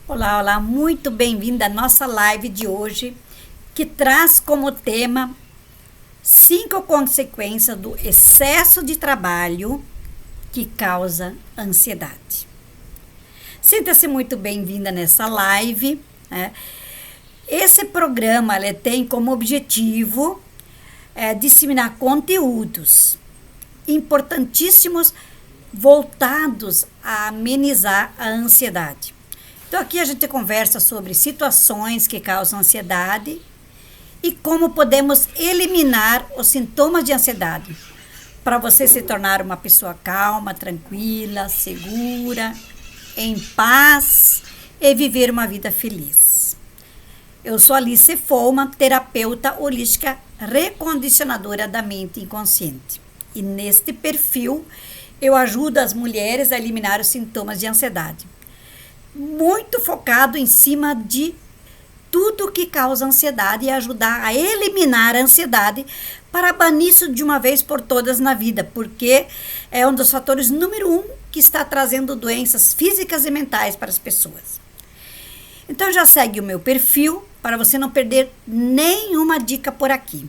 Olá, olá, muito bem-vinda à nossa live de hoje, que traz como tema 5 consequências do excesso de trabalho que causa ansiedade. Sinta-se muito bem-vinda nessa live, né? Esse programa ele tem como objetivo disseminar conteúdos importantíssimos voltados a amenizar a ansiedade. Então, aqui a gente conversa sobre situações que causam ansiedade e como podemos eliminar os sintomas de ansiedade para você se tornar uma pessoa calma, tranquila, segura, em paz e viver uma vida feliz. Eu sou Alice Folman, terapeuta holística recondicionadora da mente inconsciente. E neste perfil, eu ajudo as mulheres a eliminar os sintomas de ansiedade. Muito focado em cima de tudo que causa ansiedade e ajudar a eliminar a ansiedade para banir isso de uma vez por todas na vida, porque é um dos fatores número 1 que está trazendo doenças físicas e mentais para as pessoas. Então já segue o meu perfil para você não perder nenhuma dica por aqui.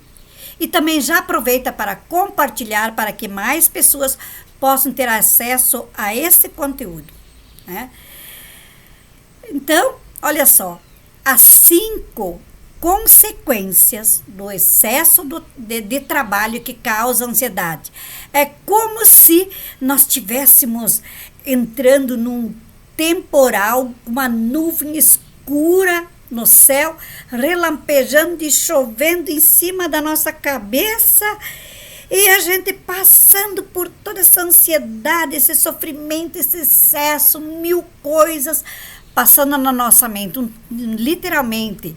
E também já aproveita para compartilhar para que mais pessoas possam ter acesso a esse conteúdo, né? Então, olha só, as 5 consequências do excesso de trabalho que causa ansiedade. É como se nós estivéssemos entrando num temporal, uma nuvem escura no céu, relampejando e chovendo em cima da nossa cabeça, e a gente passando por toda essa ansiedade, esse sofrimento, esse excesso, 1000 coisas passando na nossa mente, literalmente,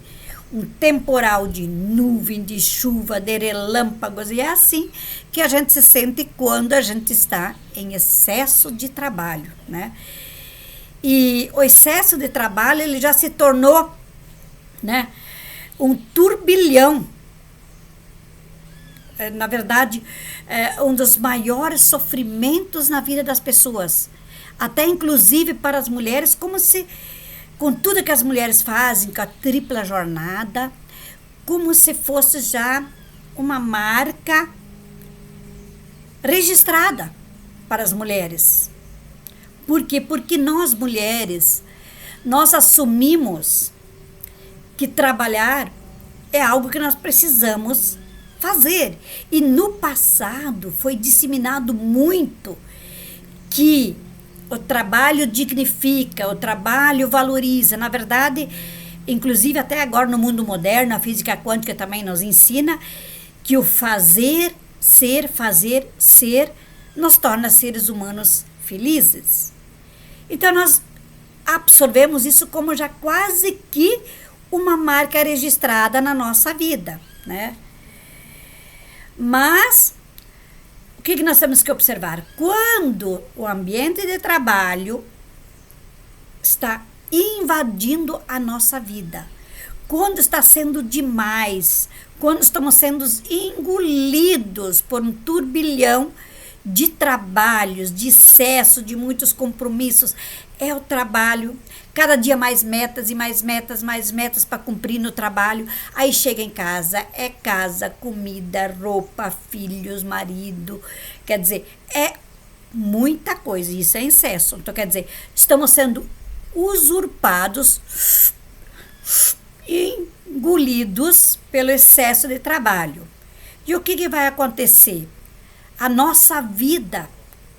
um temporal de nuvem, de chuva, de relâmpagos, e é assim que a gente se sente quando a gente está em excesso de trabalho, né? E o excesso de trabalho, ele já se tornou, né, um turbilhão, na verdade, um dos maiores sofrimentos na vida das pessoas, até inclusive para as mulheres, como se, com tudo que as mulheres fazem, com a tripla jornada, como se fosse já uma marca registrada para as mulheres. Por quê? Porque nós mulheres, nós assumimos que trabalhar é algo que nós precisamos fazer. E no passado foi disseminado muito que o trabalho dignifica, o trabalho valoriza. Na verdade, inclusive até agora no mundo moderno, a física quântica também nos ensina que o fazer, ser, nos torna seres humanos felizes. Então, nós absorvemos isso como já quase que uma marca registrada na nossa vida, né? Mas o que nós temos que observar? Quando o ambiente de trabalho está invadindo a nossa vida, quando está sendo demais, quando estamos sendo engolidos por um turbilhão de trabalhos, de excesso, de muitos compromissos, é o trabalho, cada dia mais metas e mais metas para cumprir no trabalho. Aí chega em casa, é casa, comida, roupa, filhos, marido, quer dizer, é muita coisa, isso é excesso. Então, quer dizer, estamos sendo usurpados, engolidos pelo excesso de trabalho. E o que vai acontecer? A nossa vida,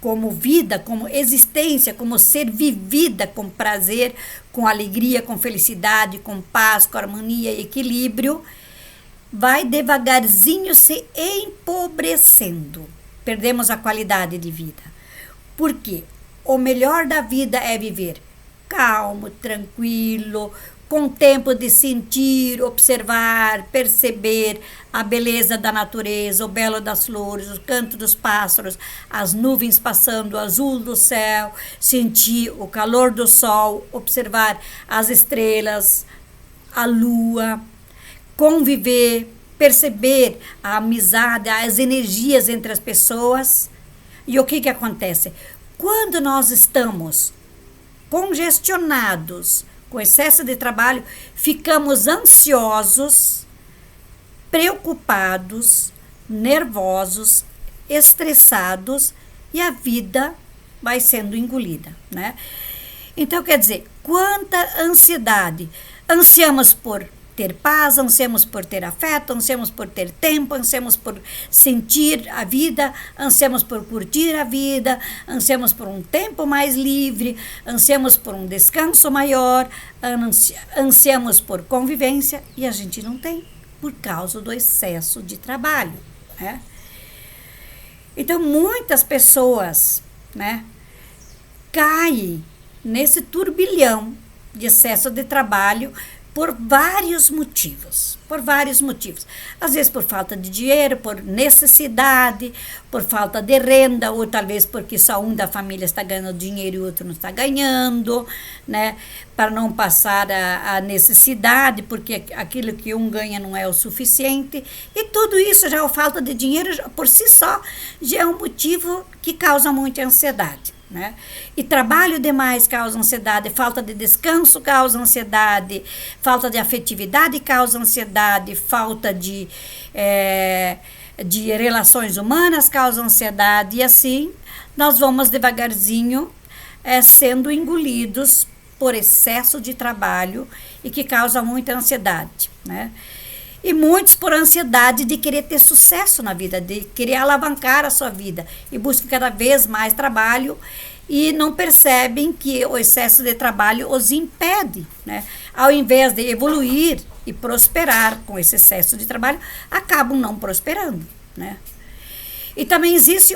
como existência, como ser vivida com prazer, com alegria, com felicidade, com paz, com harmonia e equilíbrio, vai devagarzinho se empobrecendo. Perdemos a qualidade de vida. Por quê? O melhor da vida é viver calmo, tranquilo, com tempo de sentir, observar, perceber a beleza da natureza, o belo das flores, o canto dos pássaros, as nuvens passando, o azul do céu, sentir o calor do sol, observar as estrelas, a lua, conviver, perceber a amizade, as energias entre as pessoas. E o que acontece? Quando nós estamos congestionados Com excesso de trabalho, ficamos ansiosos, preocupados, nervosos, estressados e a vida vai sendo engolida, né? Então, quer dizer, quanta ansiedade. Ansiamos por ter paz, ansiamos por ter afeto, ansiamos por ter tempo, ansiamos por sentir a vida, ansiamos por curtir a vida, ansiamos por um tempo mais livre, ansiamos por um descanso maior, ansiamos por convivência e a gente não tem por causa do excesso de trabalho, né? Então, muitas pessoas, né, caem nesse turbilhão de excesso de trabalho por vários motivos, Às vezes por falta de dinheiro, por necessidade, por falta de renda, ou talvez porque só um da família está ganhando dinheiro e o outro não está ganhando, né? Para não passar a necessidade, porque aquilo que um ganha não é o suficiente. E tudo isso, já a falta de dinheiro, por si só, já é um motivo que causa muita ansiedade, né? E trabalho demais causa ansiedade, falta de descanso causa ansiedade, falta de afetividade causa ansiedade, falta de relações humanas causa ansiedade, e assim nós vamos devagarzinho sendo engolidos por excesso de trabalho e que causa muita ansiedade, né? E muitos por ansiedade de querer ter sucesso na vida, de querer alavancar a sua vida e buscam cada vez mais trabalho e não percebem que o excesso de trabalho os impede, né? Ao invés de evoluir e prosperar com esse excesso de trabalho, acabam não prosperando, né? E também existe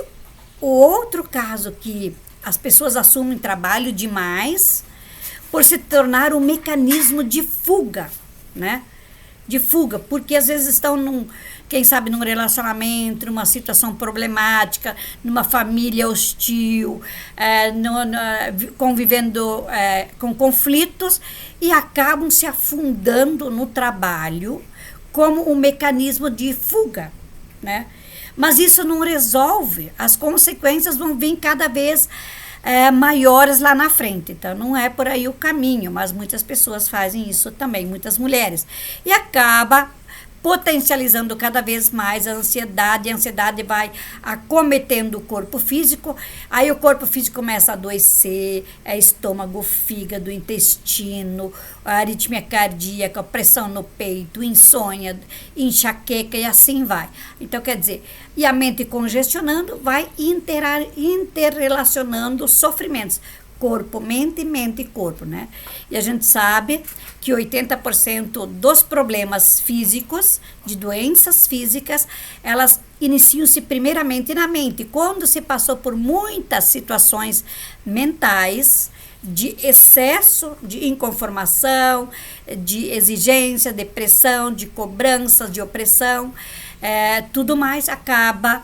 o outro caso que as pessoas assumem trabalho demais por se tornar um mecanismo de fuga, né? De fuga, porque às vezes estão quem sabe num relacionamento, numa situação problemática, numa família hostil, convivendo com conflitos e acabam se afundando no trabalho como um mecanismo de fuga, né? Mas isso não resolve, as consequências vão vir cada vez maiores lá na frente. Então, não é por aí o caminho, mas muitas pessoas fazem isso também, muitas mulheres. E acaba potencializando cada vez mais a ansiedade vai acometendo o corpo físico, aí o corpo físico começa a adoecer, estômago, fígado, intestino, a aritmia cardíaca, pressão no peito, insônia, enxaqueca e assim vai. Então, quer dizer, e a mente congestionando vai interrelacionando os sofrimentos, corpo, mente e corpo, né? E a gente sabe que 80% dos problemas físicos, de doenças físicas, elas iniciam-se primeiramente na mente. Quando se passou por muitas situações mentais, de excesso de inconformação, de exigência, de pressão, de cobrança, de opressão, tudo mais acaba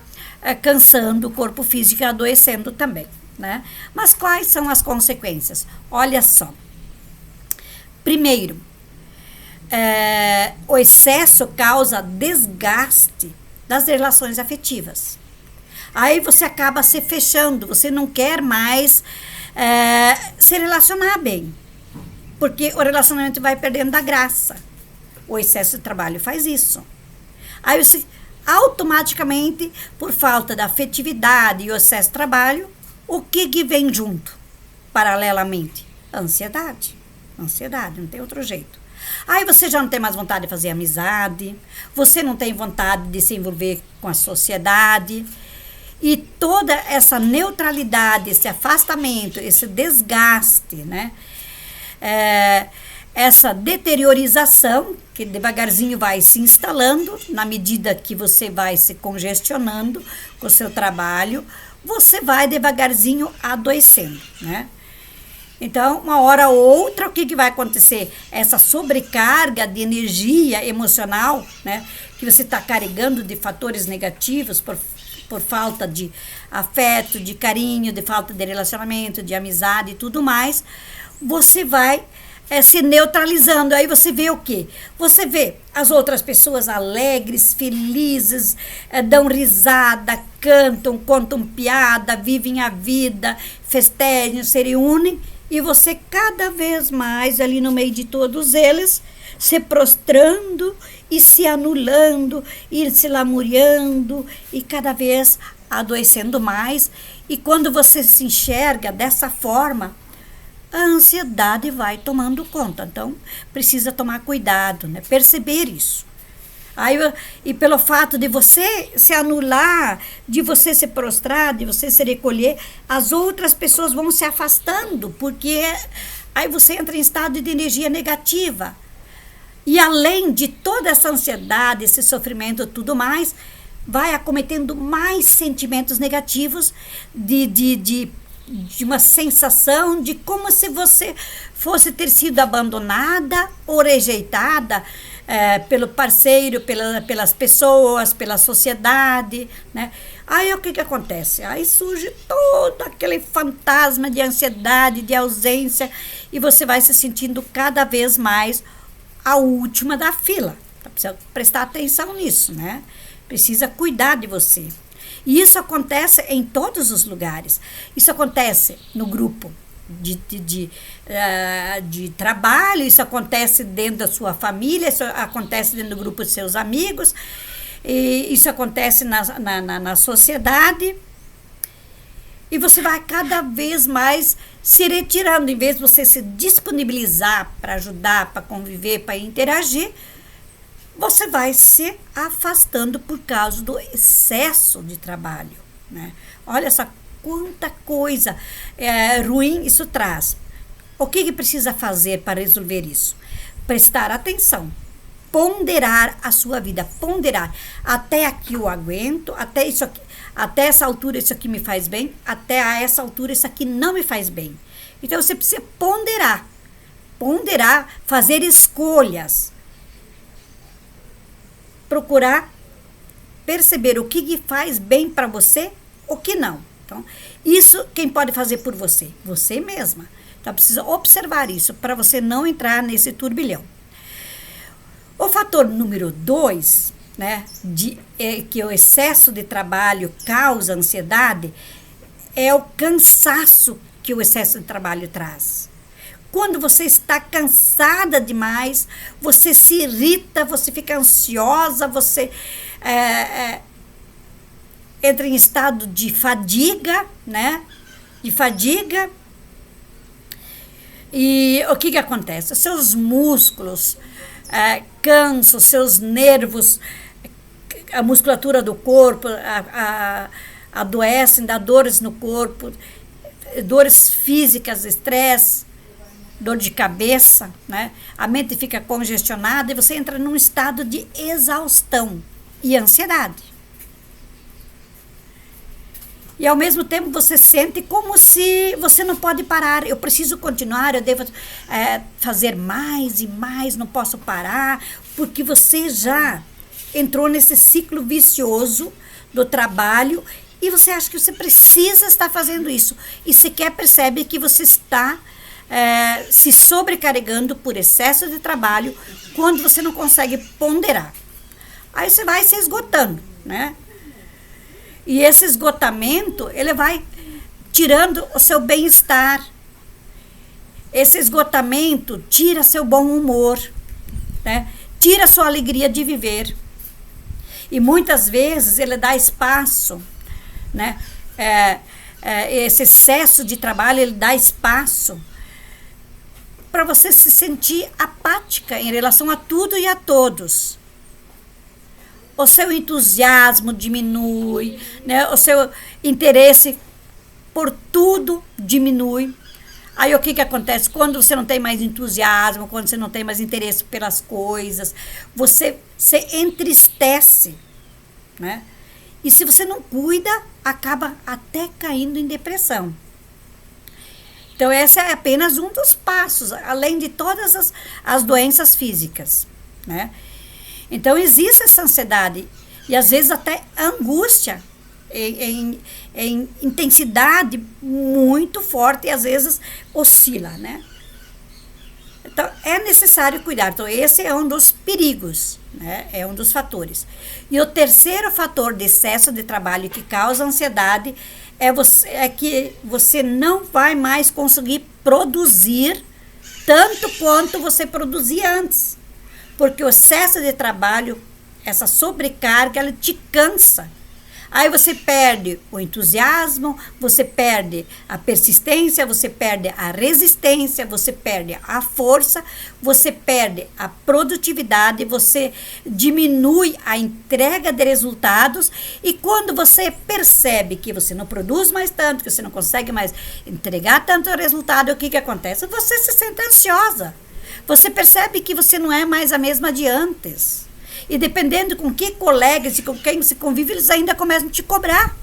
cansando o corpo físico e adoecendo também, né? Mas quais são as consequências? Olha só. Primeiro, o excesso causa desgaste das relações afetivas. Aí você acaba se fechando, você não quer mais se relacionar bem, porque o relacionamento vai perdendo a graça. O excesso de trabalho faz isso. Aí você automaticamente, por falta da afetividade e o excesso de trabalho, o que vem junto, paralelamente? Ansiedade, não tem outro jeito. Aí você já não tem mais vontade de fazer amizade, você não tem vontade de se envolver com a sociedade, e toda essa neutralidade, esse afastamento, esse desgaste, né? Essa deteriorização, que devagarzinho vai se instalando, na medida que você vai se congestionando com o seu trabalho, você vai devagarzinho adoecendo, né? Então, uma hora ou outra, o que vai acontecer? Essa sobrecarga de energia emocional, né? Que você está carregando de fatores negativos por falta de afeto, de carinho, de falta de relacionamento, de amizade e tudo mais, você vai se neutralizando. Aí você vê o quê? Você vê as outras pessoas alegres, felizes, dão risada, cantam, contam piada, vivem a vida, festejam, se reúnem, E você cada vez mais ali no meio de todos eles, se prostrando e se anulando, e se lamuriando e cada vez adoecendo mais. E quando você se enxerga dessa forma, a ansiedade vai tomando conta. Então, precisa tomar cuidado, né? Perceber isso. Aí, e pelo fato de você se anular, de você se prostrar, de você se recolher, as outras pessoas vão se afastando, porque aí você entra em estado de energia negativa. E além de toda essa ansiedade, esse sofrimento e tudo mais, vai acometendo mais sentimentos negativos de uma sensação de como se você fosse ter sido abandonada ou rejeitada pelo parceiro, pelas pessoas, pela sociedade, né? Aí o que acontece? Aí surge todo aquele fantasma de ansiedade, de ausência, e você vai se sentindo cada vez mais a última da fila. Então, precisa prestar atenção nisso, né? Precisa cuidar de você. E isso acontece em todos os lugares. Isso acontece no grupo de trabalho, isso acontece dentro da sua família, isso acontece dentro do grupo de seus amigos, e isso acontece na sociedade. E você vai cada vez mais se retirando, em vez de você se disponibilizar para ajudar, para conviver, para interagir, você vai se afastando por causa do excesso de trabalho, né? Olha só quanta coisa ruim isso traz. O que precisa fazer para resolver isso? Prestar atenção, ponderar a sua vida, ponderar. Até aqui eu aguento, até isso aqui, até essa altura isso aqui me faz bem, até a essa altura isso aqui não me faz bem. Então você precisa ponderar, fazer escolhas, procurar perceber o que faz bem para você, o que não. Então, isso quem pode fazer por você? Você mesma. Então, precisa observar isso para você não entrar nesse turbilhão. O fator número 2, né, que o excesso de trabalho causa ansiedade, é o cansaço que o excesso de trabalho traz. Quando você está cansada demais, você se irrita, você fica ansiosa, você entra em estado de fadiga, né? De fadiga. E o que acontece? Os seus músculos cansam, os seus nervos, a musculatura do corpo adoecem, dá dores no corpo, dores físicas, estresse, dor de cabeça, né? A mente fica congestionada e você entra num estado de exaustão e ansiedade. E ao mesmo tempo você sente como se você não pode parar. Eu preciso continuar, eu devo fazer mais e mais, não posso parar, porque você já entrou nesse ciclo vicioso do trabalho e você acha que você precisa estar fazendo isso. E sequer percebe que você está se sobrecarregando por excesso de trabalho quando você não consegue ponderar. Aí você vai se esgotando, né? E esse esgotamento, ele vai tirando o seu bem-estar. Esse esgotamento tira seu bom humor, né? Tira sua alegria de viver. E muitas vezes ele dá espaço, né? Esse excesso de trabalho, ele dá espaço para você se sentir apática em relação a tudo e a todos. O seu entusiasmo diminui, né? O seu interesse por tudo diminui. Aí o que acontece? Quando você não tem mais entusiasmo, quando você não tem mais interesse pelas coisas, você se entristece, né? E se você não cuida, acaba até caindo em depressão. Então, esse é apenas um dos passos, além de todas as doenças físicas, né? Então, existe essa ansiedade e, às vezes, até angústia em intensidade muito forte e, às vezes, oscila, né? Então, é necessário cuidar. Então, esse é um dos perigos, né? É um dos fatores. E o terceiro fator de excesso de trabalho que causa ansiedade é que você não vai mais conseguir produzir tanto quanto você produzia antes. Porque o excesso de trabalho, essa sobrecarga, ela te cansa. Aí você perde o entusiasmo, você perde a persistência, você perde a resistência, você perde a força, você perde a produtividade, você diminui a entrega de resultados. E quando você percebe que você não produz mais tanto, que você não consegue mais entregar tanto resultado, o que acontece? Você se sente ansiosa. Você percebe que você não é mais a mesma de antes. E dependendo com que colegas e com quem você convive, eles ainda começam a te cobrar.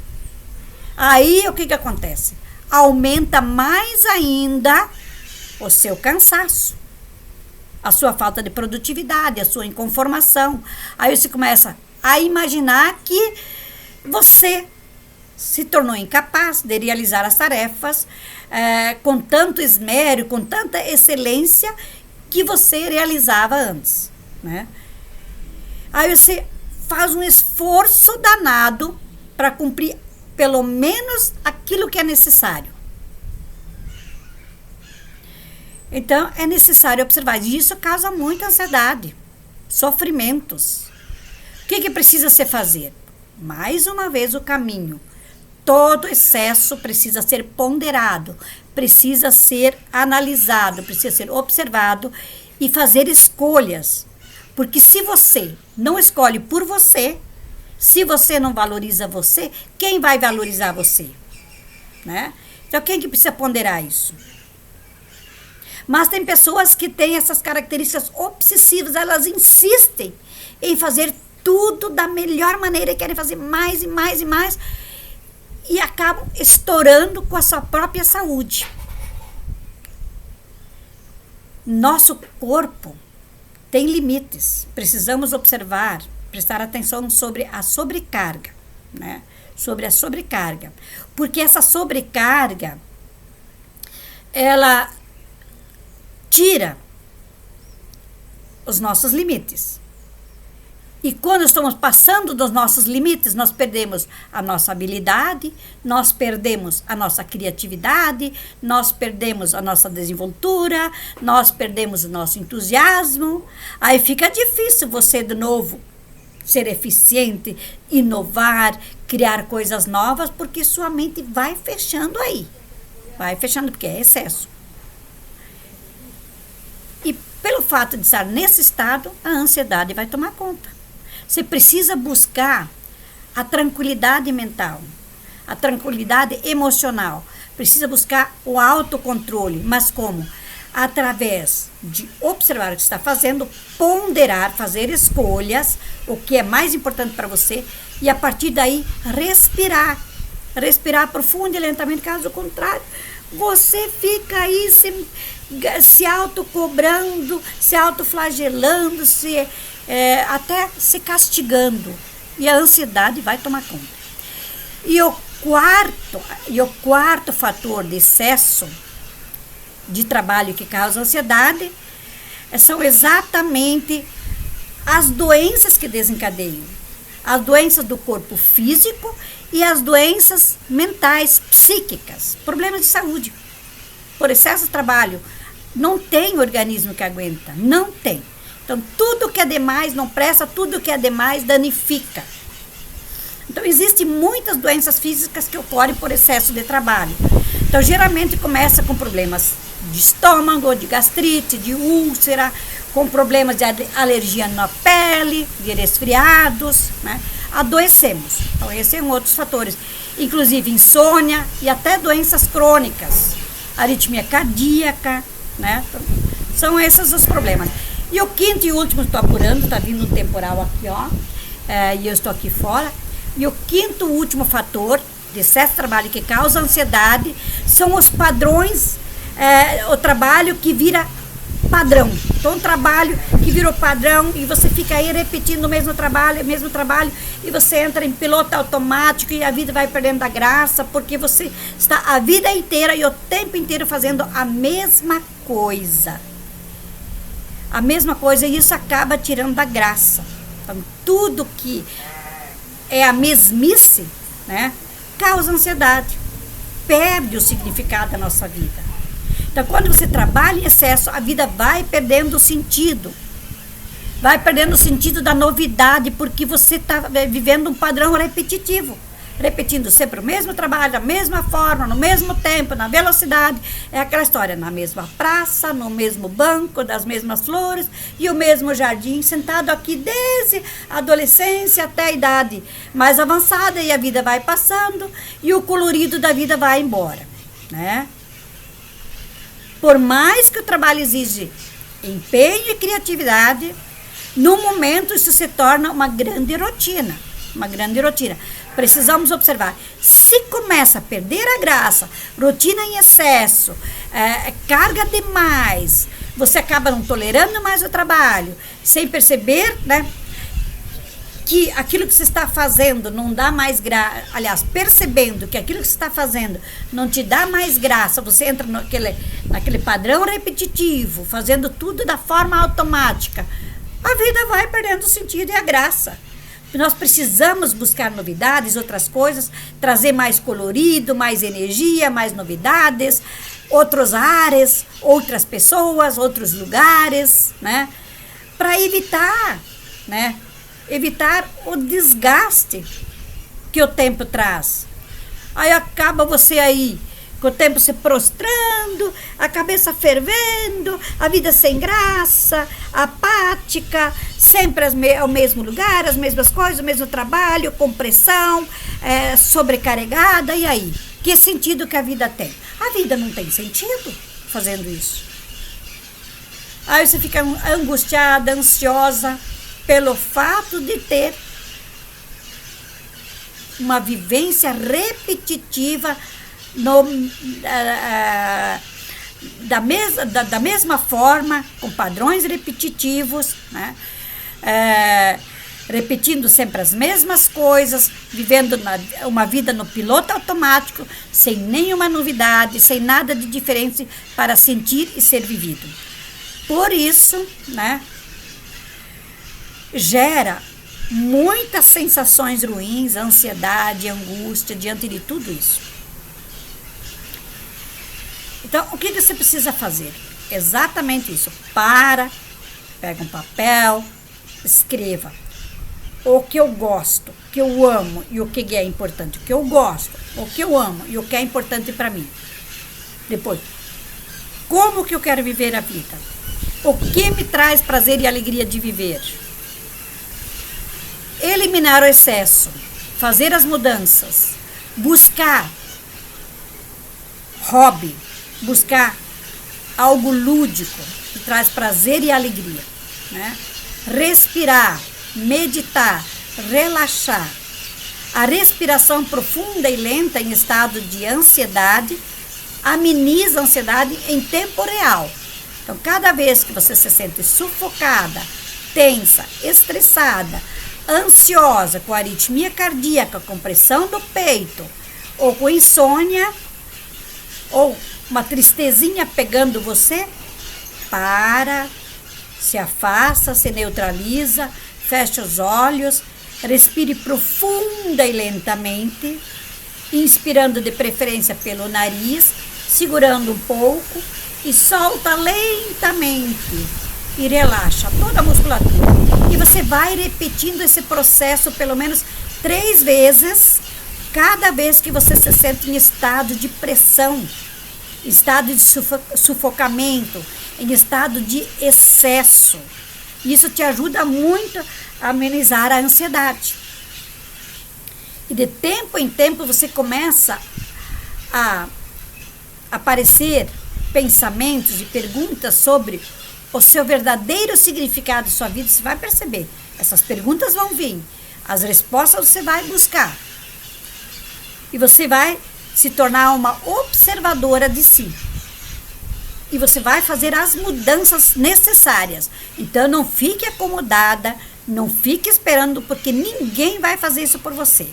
Aí o que acontece? Aumenta mais ainda o seu cansaço, a sua falta de produtividade, a sua inconformação. Aí você começa a imaginar que você se tornou incapaz de realizar as tarefas com tanto esmero, com tanta excelência que você realizava antes, né? Aí você faz um esforço danado para cumprir pelo menos aquilo que é necessário. Então, é necessário observar. E isso causa muita ansiedade, sofrimentos. O que precisa se fazer? Mais uma vez o caminho. Todo excesso precisa ser ponderado, precisa ser analisado, precisa ser observado e fazer escolhas. Porque se você não escolhe por você, se você não valoriza você, quem vai valorizar você? Né? Então, quem que precisa ponderar isso? Mas tem pessoas que têm essas características obsessivas, elas insistem em fazer tudo da melhor maneira, querem fazer mais e mais e mais, e acabam estourando com a sua própria saúde. Nosso corpo tem limites, precisamos observar, prestar atenção sobre a sobrecarga, né? Sobre a sobrecarga, porque essa sobrecarga, ela tira os nossos limites. E quando estamos passando dos nossos limites, nós perdemos a nossa habilidade, nós perdemos a nossa criatividade, nós perdemos a nossa desenvoltura, nós perdemos o nosso entusiasmo. Aí fica difícil você, de novo, ser eficiente, inovar, criar coisas novas, porque sua mente vai fechando aí. Vai fechando porque é excesso. E pelo fato de estar nesse estado, a ansiedade vai tomar conta. Você precisa buscar a tranquilidade mental, a tranquilidade emocional. Precisa buscar o autocontrole. Mas como? Através de observar o que está fazendo, ponderar, fazer escolhas, o que é mais importante para você, e a partir daí respirar. Respirar profundo e lentamente, caso contrário, você fica aí se autocobrando, se autoflagelando, até se castigando. E a ansiedade vai tomar conta. E o quarto fator de excesso de trabalho que causa ansiedade são exatamente as doenças que desencadeiam. As doenças do corpo físico e as doenças mentais, psíquicas, problemas de saúde. Por excesso de trabalho, não tem organismo que aguenta, não tem. Então, tudo que é demais não presta, tudo que é demais danifica. Então, existem muitas doenças físicas que ocorrem por excesso de trabalho. Então, geralmente começa com problemas de estômago, de gastrite, de úlcera, com problemas de alergia na pele, de resfriados, né? Adoecemos. Então, esses são outros fatores. Inclusive insônia e até doenças crônicas, aritmia cardíaca, né? Então, são esses os problemas. E o quinto e último, estou apurando, está vindo um temporal aqui, ó, e eu estou aqui fora. E o quinto e último fator de excesso de trabalho que causa ansiedade são os padrões, o trabalho que vira padrão. Então, um trabalho que virou padrão e você fica aí repetindo o mesmo trabalho, e você entra em piloto automático e a vida vai perdendo a graça, porque você está a vida inteira e o tempo inteiro fazendo a mesma coisa. A mesma coisa, e isso acaba tirando da graça. Então, tudo que é a mesmice, né, causa ansiedade. perde o significado da nossa vida. Então, quando você trabalha em excesso, a vida vai perdendo o sentido. Vai perdendo o sentido da novidade, porque você está vivendo um padrão repetitivo. Repetindo sempre o mesmo trabalho, da mesma forma, no mesmo tempo, na velocidade. É aquela história, na mesma praça, no mesmo banco, das mesmas flores e o mesmo jardim, sentado aqui desde a adolescência até a idade mais avançada, e a vida vai passando e o colorido da vida vai embora, né? Por mais que o trabalho exige empenho e criatividade, no momento isso se torna uma grande rotina. Uma grande rotina. Precisamos observar. Se começa a perder a graça, rotina em excesso, carga demais, você acaba não tolerando mais o trabalho, sem perceber, né, que aquilo que você está fazendo não dá mais graça. Aliás, percebendo que aquilo que você está fazendo não te dá mais graça, você entra naquele padrão repetitivo, fazendo tudo da forma automática, a vida vai perdendo o sentido e a graça. Nós precisamos buscar novidades, outras coisas, trazer mais colorido, mais energia, mais novidades, outros ares, outras pessoas, outros lugares, né? Para evitar, né? Evitar o desgaste que o tempo traz. Aí acaba você aí, com o tempo se prostrando, a cabeça fervendo, a vida sem graça, apática, sempre ao mesmo lugar, as mesmas coisas, o mesmo trabalho, com pressão, sobrecarregada, e aí? Que sentido que a vida tem? A vida não tem sentido fazendo isso. Aí você fica angustiada, ansiosa, pelo fato de ter uma vivência repetitiva da mesma forma, com padrões repetitivos, né? Repetindo sempre as mesmas coisas, vivendo uma vida no piloto automático, sem nenhuma novidade, sem nada de diferente para sentir e ser vivido. Por isso, né, gera muitas sensações ruins, ansiedade, angústia diante de tudo isso. Então, o que você precisa fazer? Exatamente isso. Pega um papel, escreva o que eu gosto, o que eu amo e o que é importante. O que eu gosto, o que eu amo e o que é importante para mim. Depois, como que eu quero viver a vida? O que me traz prazer e alegria de viver? Eliminar o excesso, fazer as mudanças, buscar hobby, buscar algo lúdico que traz prazer e alegria, né? Respirar, meditar, relaxar. A respiração profunda e lenta em estado de ansiedade ameniza a ansiedade em tempo real. Então, cada vez que você se sente sufocada, tensa, estressada, ansiosa, com aritmia cardíaca, com pressão do peito, ou com insônia, ou uma tristezinha pegando você, se afasta, se neutraliza, fecha os olhos, respire profunda e lentamente, inspirando de preferência pelo nariz, segurando um pouco e solta lentamente e relaxa toda a musculatura. E você vai repetindo esse processo pelo menos 3 vezes, cada vez que você se sente em estado de pressão, estado de sufocamento, em estado de excesso. Isso te ajuda muito a amenizar a ansiedade. E de tempo em tempo você começa a aparecer pensamentos e perguntas sobre o seu verdadeiro significado de sua vida. Você vai perceber, essas perguntas vão vir, as respostas você vai buscar. E você vai se tornar uma observadora de si. E você vai fazer as mudanças necessárias. Então não fique acomodada, não fique esperando, porque ninguém vai fazer isso por você.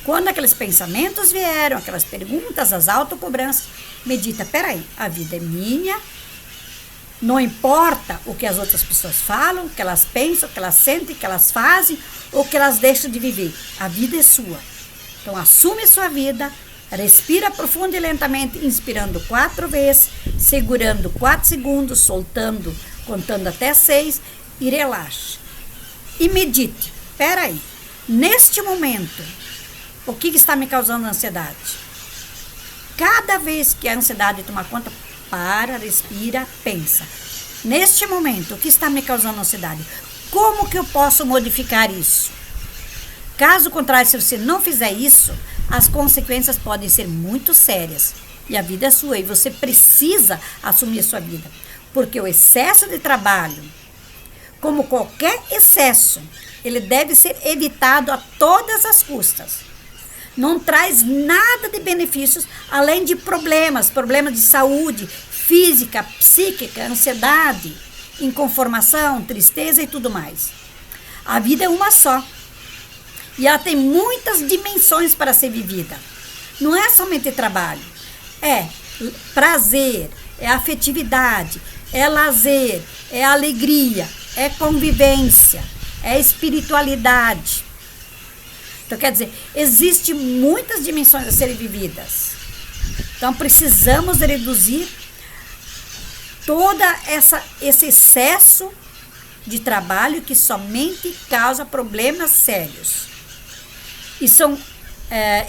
Quando aqueles pensamentos vieram, aquelas perguntas, as autocobranças, medita, peraí, a vida é minha, não importa o que as outras pessoas falam, o que elas pensam, o que elas sentem, o que elas fazem, ou o que elas deixam de viver. A vida é sua. Então assume sua vida, Respira profundo e lentamente, inspirando 4 vezes, segurando 4 segundos, soltando, contando até 6 e relaxe. E medite. Espera aí. Neste momento, o que está me causando ansiedade? Cada vez que a ansiedade toma conta, para, respira, pensa. Neste momento, o que está me causando ansiedade? Como que eu posso modificar isso? Caso contrário, se você não fizer isso, as consequências podem ser muito sérias. E a vida é sua e você precisa assumir a sua vida. Porque o excesso de trabalho, como qualquer excesso, ele deve ser evitado a todas as custas. Não traz nada de benefícios, além de problemas de saúde, física, psíquica, ansiedade, inconformação, tristeza e tudo mais. A vida é uma só. E ela tem muitas dimensões para ser vivida. Não é somente trabalho. É prazer, é afetividade, é lazer, é alegria, é convivência, é espiritualidade. Então, quer dizer, existem muitas dimensões a serem vividas. Então, precisamos reduzir todo esse excesso de trabalho que somente causa problemas sérios. E são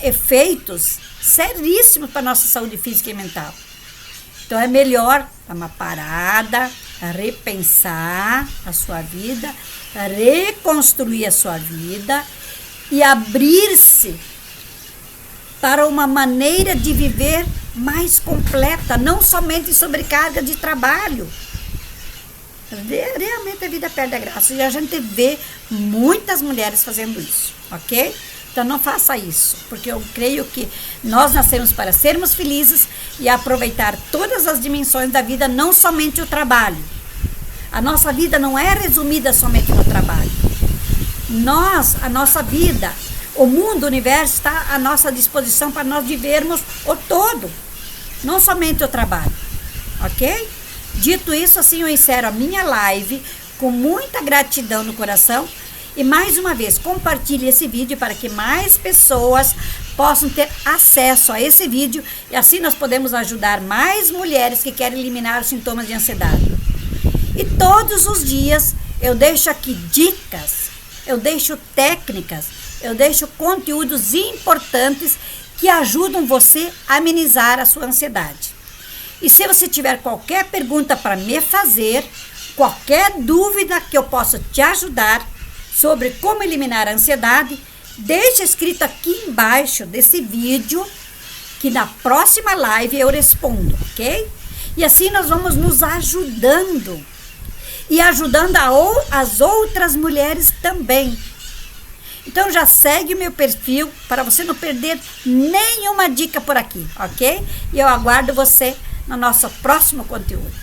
efeitos seríssimos para a nossa saúde física e mental. Então, é melhor dar uma parada, repensar a sua vida, reconstruir a sua vida e abrir-se para uma maneira de viver mais completa, não somente sobrecarga de trabalho. Realmente a vida perde a graça e a gente vê muitas mulheres fazendo isso, ok? Então não faça isso, porque eu creio que nós nascemos para sermos felizes e aproveitar todas as dimensões da vida, não somente o trabalho. A nossa vida não é resumida somente no trabalho. A nossa vida, o mundo, o universo está à nossa disposição para nós vivermos o todo, não somente o trabalho, ok? Dito isso, assim eu encerro a minha live com muita gratidão no coração. E mais uma vez, compartilhe esse vídeo para que mais pessoas possam ter acesso a esse vídeo. E assim nós podemos ajudar mais mulheres que querem eliminar os sintomas de ansiedade. E todos os dias eu deixo aqui dicas, eu deixo técnicas, eu deixo conteúdos importantes que ajudam você a amenizar a sua ansiedade. E se você tiver qualquer pergunta para me fazer, qualquer dúvida que eu possa te ajudar sobre como eliminar a ansiedade, deixa escrito aqui embaixo desse vídeo, que na próxima live eu respondo, ok? E assim nós vamos nos ajudando e ajudando as outras mulheres também. Então já segue o meu perfil para você não perder nenhuma dica por aqui, ok? E eu aguardo você no nosso próximo conteúdo.